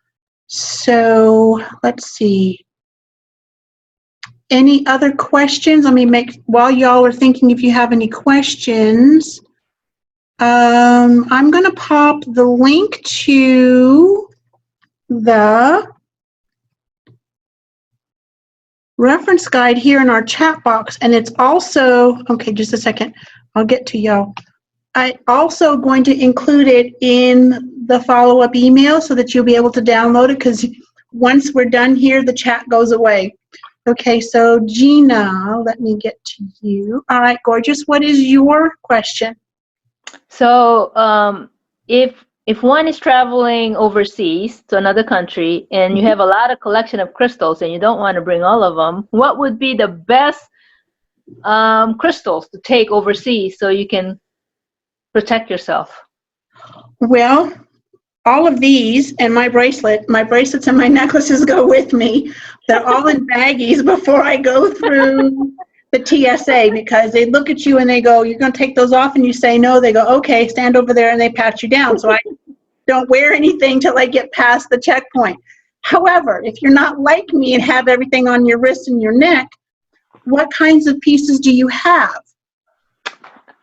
So let's see. Any other questions? Let me while y'all are thinking, if you have any questions, I'm going to pop the link to the reference guide here in our chat box, and it's also, okay, just a second, I'll get to y'all. I'm also going to include it in the follow-up email so that you'll be able to download it, because once we're done here, the chat goes away. Okay, so Gina, let me get to you. All right, gorgeous, what is your question? So if one is traveling overseas to another country and you have a lot of collection of crystals and you don't want to bring all of them, what would be the best crystals to take overseas so you can protect yourself? Well, all of these and my bracelets and my necklaces go with me. They're all in baggies before I go through the TSA, because they look at you and they go, you're going to take those off, and you say no. They go, okay, stand over there, and they pat you down. So I don't wear anything till I get past the checkpoint. However, if you're not like me and have everything on your wrist and your neck, what kinds of pieces do you have?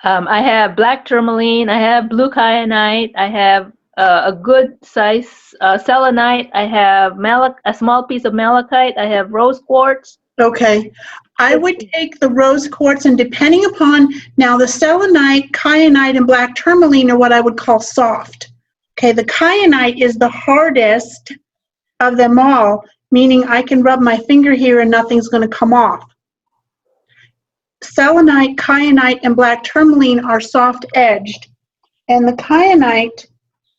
I have black tourmaline, I have blue kyanite, I have a good size selenite, I have a small piece of malachite, I have rose quartz. Okay, I would take the rose quartz, and depending upon, now the selenite, kyanite, and black tourmaline are what I would call soft. Okay, the kyanite is the hardest of them all, meaning I can rub my finger here and nothing's going to come off. Selenite, kyanite, and black tourmaline are soft edged, and the kyanite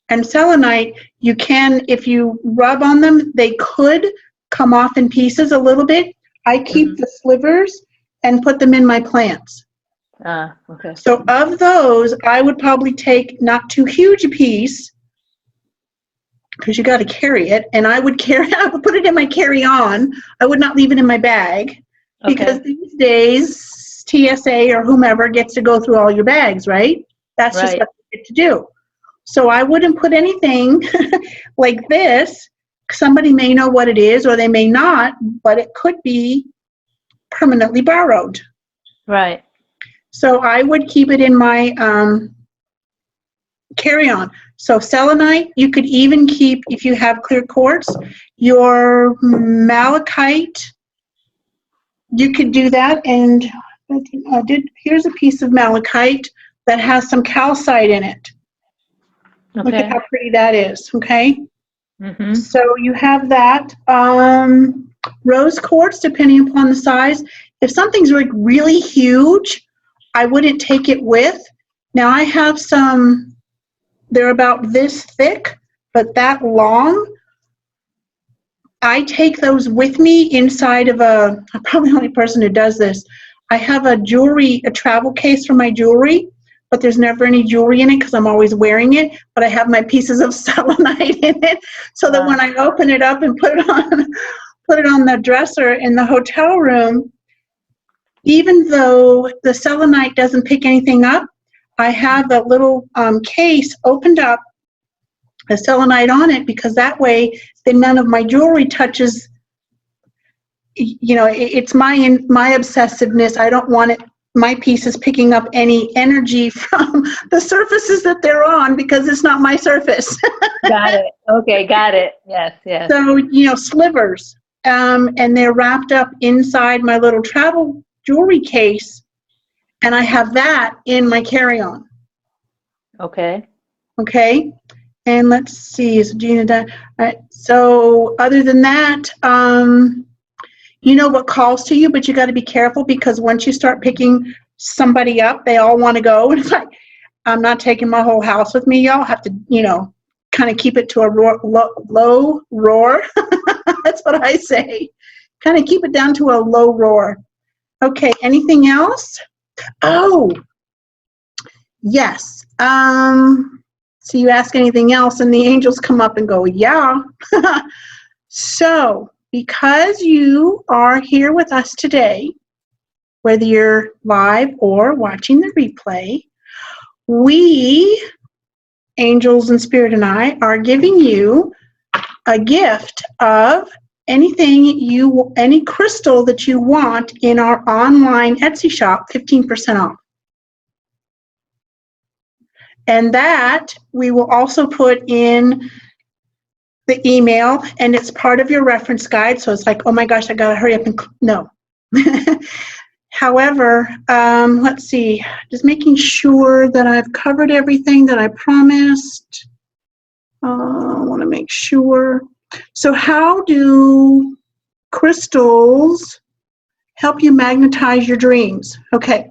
and selenite, you can, if you rub on them, they could come off in pieces a little bit. I keep the slivers and put them in my plants. Okay. So of those, I would probably take not too huge a piece, because you got to carry it, and I would put it in my carry-on. I would not leave it in my bag, because these days TSA or whomever gets to go through all your bags, right? That's just what they get to do. So I wouldn't put anything like this. Somebody may know what it is, or they may not, but it could be permanently borrowed. Right. So I would keep it in my carry-on. So selenite, you could even keep, if you have clear quartz, your malachite, you could do that. And here's a piece of malachite that has some calcite in it. Okay. Look at how pretty that is, okay? Mm-hmm. So you have that. Rose quartz, depending upon the size. If something's like really huge, I wouldn't take it with. Now I have some, they're about this thick, but that long. I take those with me inside of I'm probably the only person who does this. I have a travel case for my jewelry, but there's never any jewelry in it because I'm always wearing it, but I have my pieces of selenite in it so that when I open it up and put it on the dresser in the hotel room, even though the selenite doesn't pick anything up, I have a little case opened up, a selenite on it, because that way then none of my jewelry touches. You know, it's my obsessiveness. I don't want my pieces picking up any energy from the surfaces that they're on, because it's not my surface. Got it. Okay, got it. Yes, yes. So, you know, slivers, and they're wrapped up inside my little travel jewelry case, and I have that in my carry-on. Okay. Okay. And let's see, is Gina done? All right. So other than that, you know what calls to you, but you got to be careful, because once you start picking somebody up, they all want to go. And it's like, I'm not taking my whole house with me. Y'all have to, you know, kind of keep it to a low roar. That's what I say. Kind of keep it down to a low roar. Okay, anything else? Oh, yes. So you ask anything else, and the angels come up and go, yeah. So, because you are here with us today, whether you're live or watching the replay, we, Angels and Spirit and I, are giving you a gift of any crystal that you want in our online Etsy shop, 15% off. And that we will also put in the email, and it's part of your reference guide. So it's like, oh my gosh, I got to hurry up and no. However, let's see, just making sure that I've covered everything that I promised. I want to make sure. So how do crystals help you magnetize your dreams? Okay.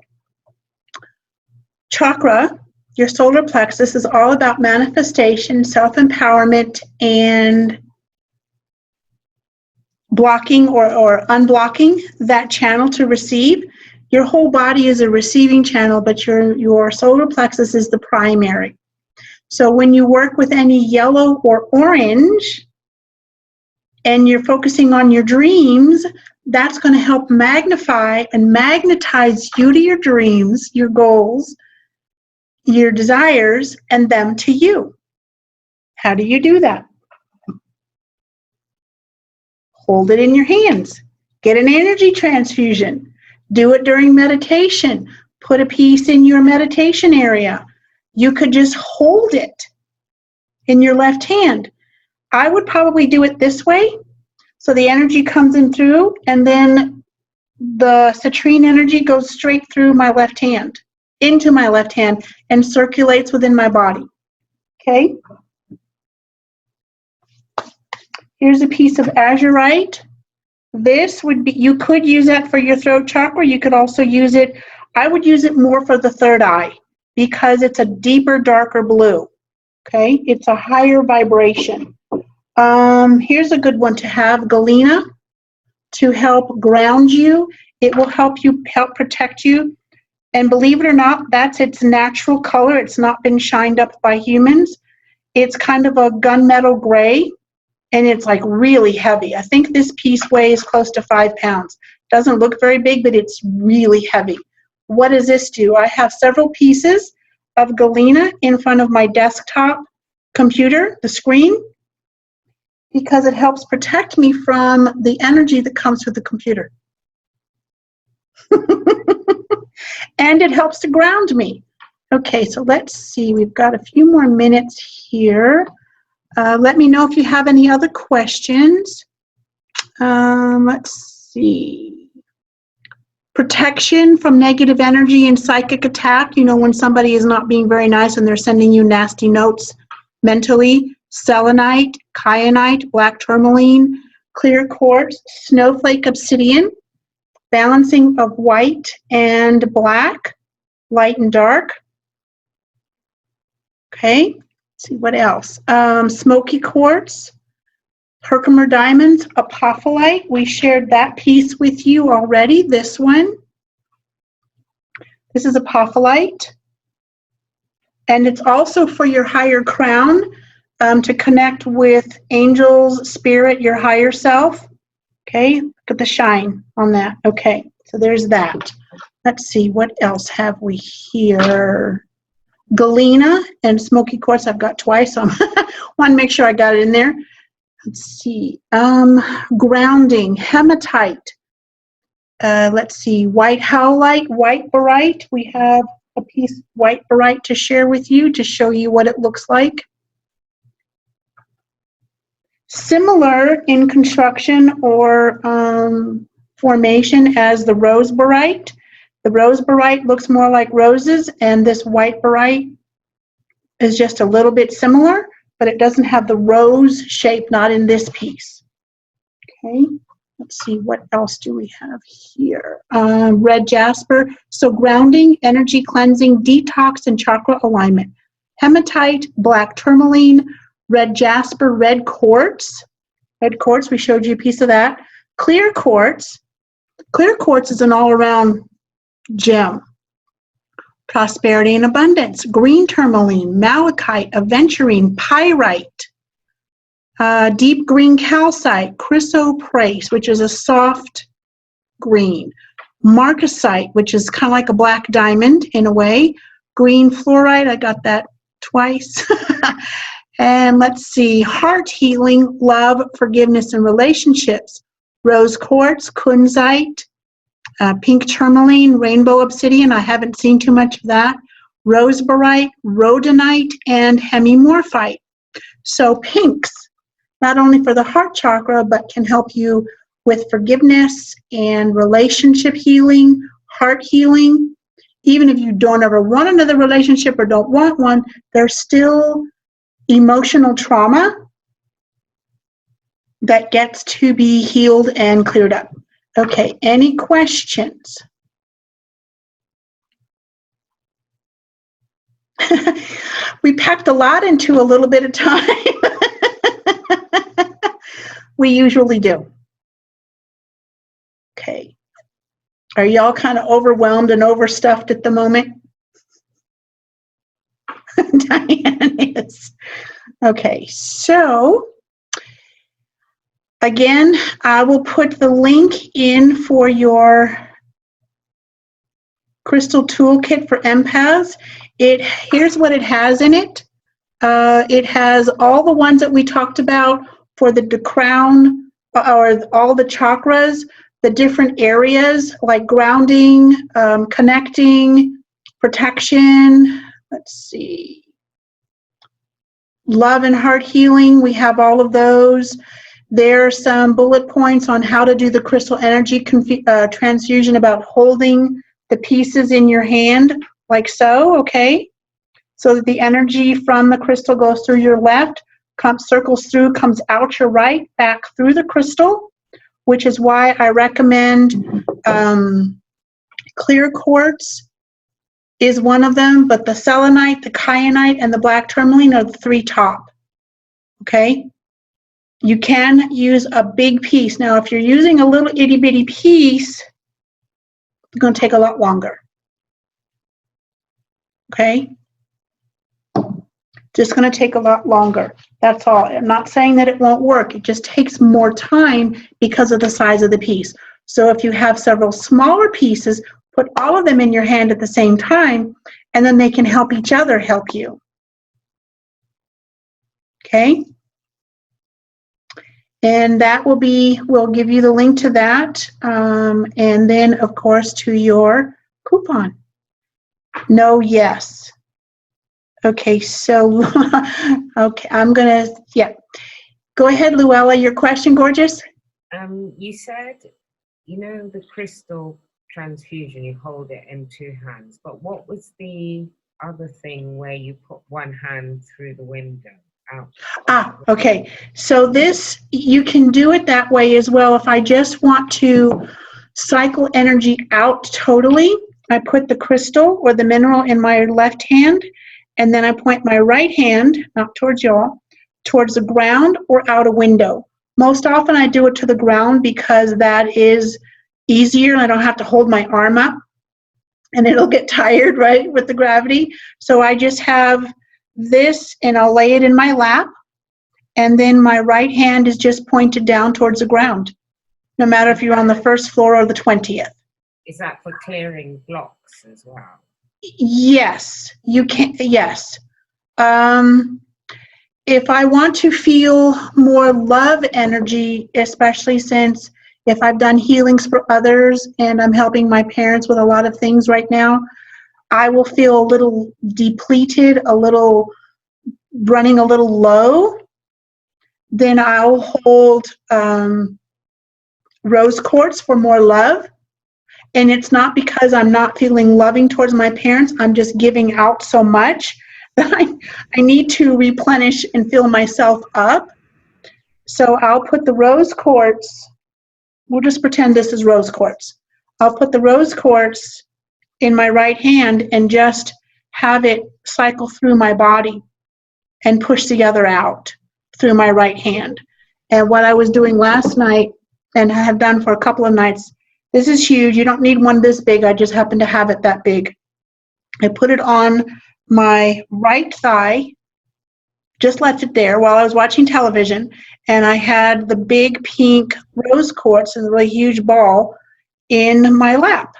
Chakra, your solar plexus, is all about manifestation, self-empowerment, and blocking or unblocking that channel to receive. Your whole body is a receiving channel, but your solar plexus is the primary. So when you work with any yellow or orange, and you're focusing on your dreams, that's going to help magnify and magnetize you to your dreams, your goals, your desires, and them to you. How do you do that? Hold it in your hands. Get an energy transfusion. Do it during meditation. Put a piece in your meditation area. You could just hold it in your left hand. I would probably do it this way, so the energy comes in through, and then the citrine energy goes straight through my left hand, into my left hand, and circulates within my body. Okay? Here's a piece of azurite. This would be, you could use that for your throat chakra. You could also use it, I would use it more for the third eye, because it's a deeper, darker blue. Okay? It's a higher vibration. Here's a good one to have, Galena, to help ground you. It will help protect you. And believe it or not, that's its natural color. It's not been shined up by humans. It's kind of a gunmetal gray, and it's like really heavy. I think this piece weighs close to 5 pounds. Doesn't look very big, but it's really heavy. What does this do? I have several pieces of Galena in front of my desktop computer, the screen, because it helps protect me from the energy that comes with the computer. And it helps to ground me. Okay, so let's see. We've got a few more minutes here. Let me know if you have any other questions. Let's see. Protection from negative energy and psychic attack. You know, when somebody is not being very nice and they're sending you nasty notes mentally. Selenite, kyanite, black tourmaline, clear quartz, snowflake obsidian, balancing of white and black, light and dark. Okay, let's see what else. Smoky quartz, Herkimer diamonds, apophyllite. We shared that piece with you already, this one. This is apophyllite. And it's also for your higher crown, to connect with angels, spirit, your higher self. Okay, look at the shine on that. Okay, so there's that. Let's see, what else have we here? Galena and smoky quartz I've got twice. So I want to make sure I got it in there. Let's see. Grounding, hematite. Let's see, white howlite, white barite. We have a piece of white barite to share with you to show you what it looks like. Similar in construction or formation as the rose barite. The rose barite looks more like roses, and this white barite is just a little bit similar, but it doesn't have the rose shape, not in this piece. Okay, let's see, what else do we have here? Red jasper, so grounding, energy cleansing, detox, and chakra alignment. Hematite, black tourmaline, red jasper, red quartz. Red quartz, we showed you a piece of that. Clear quartz. Clear quartz is an all-around gem. Prosperity and abundance. Green tourmaline, malachite, aventurine, pyrite. Deep green calcite, chrysoprase, which is a soft green. Marcasite, which is kind of like a black diamond in a way. Green fluorite, I got that twice. And let's see, heart healing, love, forgiveness, and relationships. Rose quartz, kunzite, pink tourmaline, rainbow obsidian. I haven't seen too much of that. Rose barite, rhodonite, and hemimorphite. So pinks, not only for the heart chakra, but can help you with forgiveness and relationship healing, heart healing. Even if you don't ever want another relationship or don't want one, there's still emotional trauma that gets to be healed and cleared up. Okay, any questions? We packed a lot into a little bit of time. We usually do. Okay. Are y'all kind of overwhelmed and overstuffed at the moment? Diane is. Okay, so again, I will put the link in for your crystal toolkit for empaths. Here's what it has in it. It has all the ones that we talked about for the crown, or all the chakras, the different areas like grounding, connecting, protection. Let's see. Love and heart healing, we have all of those. There are some bullet points on how to do the crystal energy transfusion, about holding the pieces in your hand, like so, okay? So that the energy from the crystal goes through your left, circles through, comes out your right, back through the crystal, which is why I recommend clear quartz is one of them, but the selenite, the kyanite, and the black tourmaline are the three top, okay? You can use a big piece. Now, if you're using a little itty-bitty piece, it's going to take a lot longer, okay? Just going to take a lot longer. That's all. I'm not saying that it won't work. It just takes more time because of the size of the piece. So if you have several smaller pieces, put all of them in your hand at the same time, and then they can help each other help you. Okay? And that will be, we'll give you the link to that, and then, of course, to your coupon. No, yes. Okay, so, okay, I'm going to, yeah. Go ahead, Luella, your question, gorgeous? You said, you know, the crystal transfusion, you hold it in two hands, but what was the other thing where you put one hand through the window out? Okay, so this, you can do it that way as well. If I just want to cycle energy out totally, I put the crystal or the mineral in my left hand, and then I point my right hand, not towards y'all, towards the ground or out a window. Most often I do it to the ground because that is easier and I don't have to hold my arm up. and it'll get tired, right, with the gravity. So I just have this, and I'll lay it in my lap, and then my right hand is just pointed down towards the ground, no matter if you're on the first floor or the 20th. Is that for clearing blocks as well? Yes, you can. Yes. If I want to feel more love energy, especially since if I've done healings for others and I'm helping my parents with a lot of things right now, I will feel a little depleted, running a little low. Then I'll hold rose quartz for more love. And it's not because I'm not feeling loving towards my parents. I'm just giving out so much that I need to replenish and fill myself up. So I'll put the rose quartz, we'll just pretend this is rose quartz. I'll put the rose quartz in my right hand and just have it cycle through my body and push the other out through my right hand. And what I was doing last night, and I have done for a couple of nights, this is huge. You don't need one this big. I just happen to have it that big. I put it on my right thigh, just left it there while I was watching television, and I had the big pink rose quartz in a really huge ball in my lap.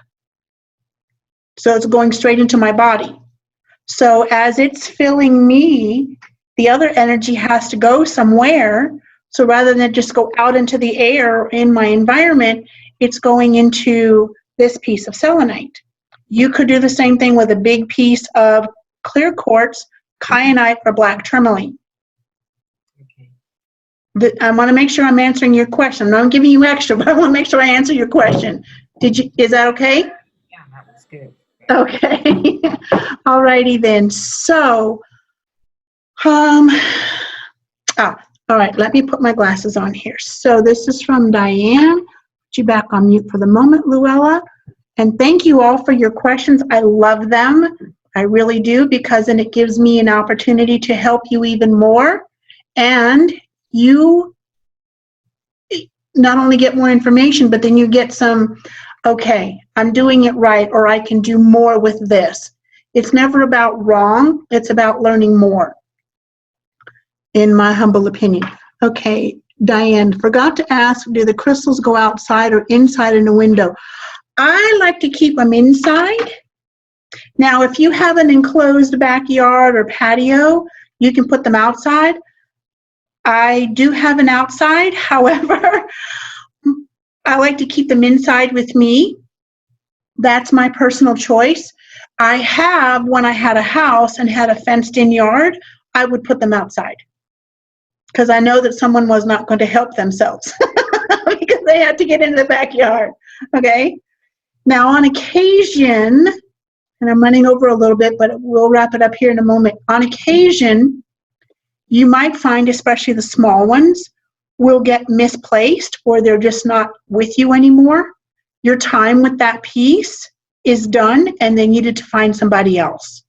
So it's going straight into my body. So as it's filling me, the other energy has to go somewhere. So rather than just go out into the air in my environment, it's going into this piece of selenite. You could do the same thing with a big piece of clear quartz, kyanite, or black tourmaline. Okay. I want to make sure I'm answering your question. I'm not giving you extra, but I want to make sure I answer your question. Is that okay? Yeah, that was good. Okay. All righty then. So, all right, let me put my glasses on here. So this is from Diane. Put you back on mute for the moment, Luella. And thank you all for your questions. I love them. I really do, because then it gives me an opportunity to help you even more. And you not only get more information, but then you get some, okay, I'm doing it right, or I can do more with this. It's never about wrong. It's about learning more, in my humble opinion. Okay, Diane, forgot to ask, do the crystals go outside or inside in a window? I like to keep them inside. Now, if you have an enclosed backyard or patio, you can put them outside. I do have an outside, however, I like to keep them inside with me. That's my personal choice. I have, when I had a house and had a fenced-in yard, I would put them outside, because I know that someone was not going to help themselves because they had to get into the backyard, okay? Now, on occasion, and I'm running over a little bit, but we'll wrap it up here in a moment. On occasion, you might find, especially the small ones, will get misplaced, or they're just not with you anymore. Your time with that piece is done, and they needed to find somebody else.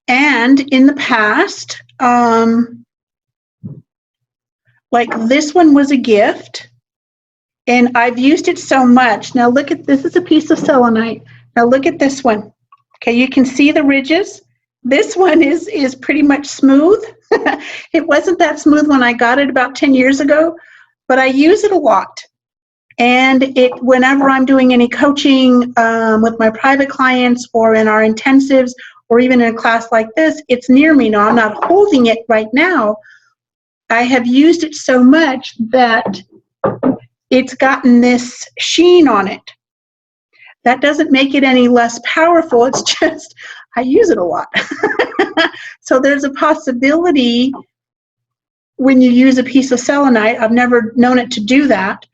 And in the past, like this one was a gift, and I've used it so much. Now look at, this is a piece of selenite. Now look at this one. Okay, you can see the ridges. This one is pretty much smooth. It wasn't that smooth when I got it about 10 years ago, but I use it a lot. And whenever I'm doing any coaching with my private clients, or in our intensives, or even in a class like this, it's near me. Now, I'm not holding it right now. I have used it so much that it's gotten this sheen on it. That doesn't make it any less powerful. It's just, I use it a lot. So there's a possibility when you use a piece of selenite, I've never known it to do that,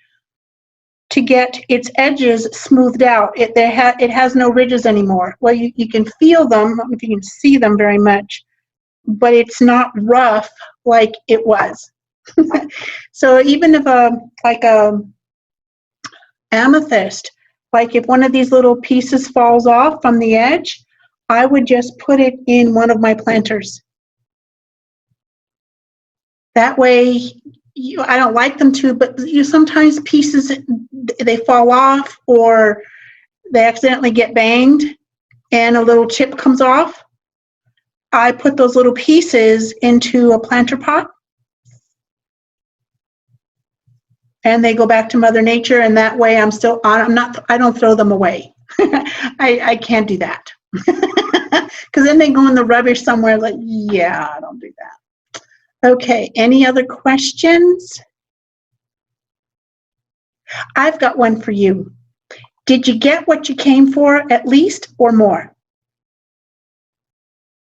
to get its edges smoothed out. It has no ridges anymore. Well, you can feel them. I don't know if you can see them very much, but it's not rough like it was. So even if like a amethyst, like if one of these little pieces falls off from the edge, I would just put it in one of my planters. That way, I don't like them to, but sometimes pieces, they fall off, or they accidentally get banged and a little chip comes off, I put those little pieces into a planter pot and they go back to Mother Nature, and that way I'm still on. I don't throw them away. I can't do that. Because then they go in the rubbish somewhere, like, yeah, I don't do that. Okay, any other questions? I've got one for you. Did you get what you came for, at least, or more?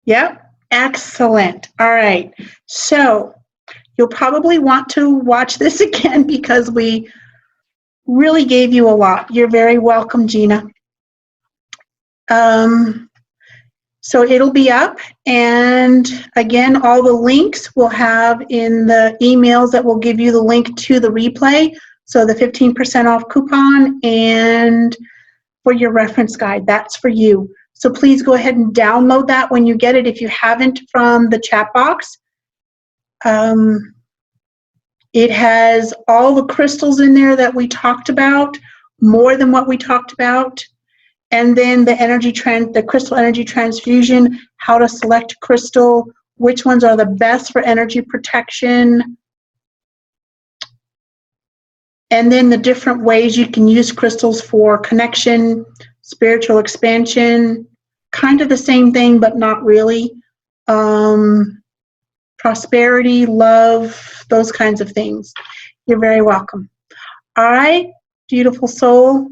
Yep, excellent. All right, so you'll probably want to watch this again because we really gave you a lot. You're very welcome, Gina. So it'll be up, and again, all the links we'll have in the emails that will give you the link to the replay. So the 15% off coupon, and for your reference guide, that's for you. So please go ahead and download that when you get it if you haven't from the chat box. It has all the crystals in there that we talked about, more than what we talked about. And then the crystal energy transfusion, how to select crystal, which ones are the best for energy protection, and then the different ways you can use crystals for connection, spiritual expansion, kind of the same thing, but not really. Prosperity, love, those kinds of things. You're very welcome. All right, beautiful soul.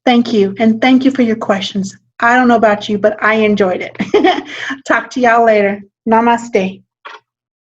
Thank you, and thank you for your questions. I don't know about you, but I enjoyed it. Talk to y'all later. Namaste.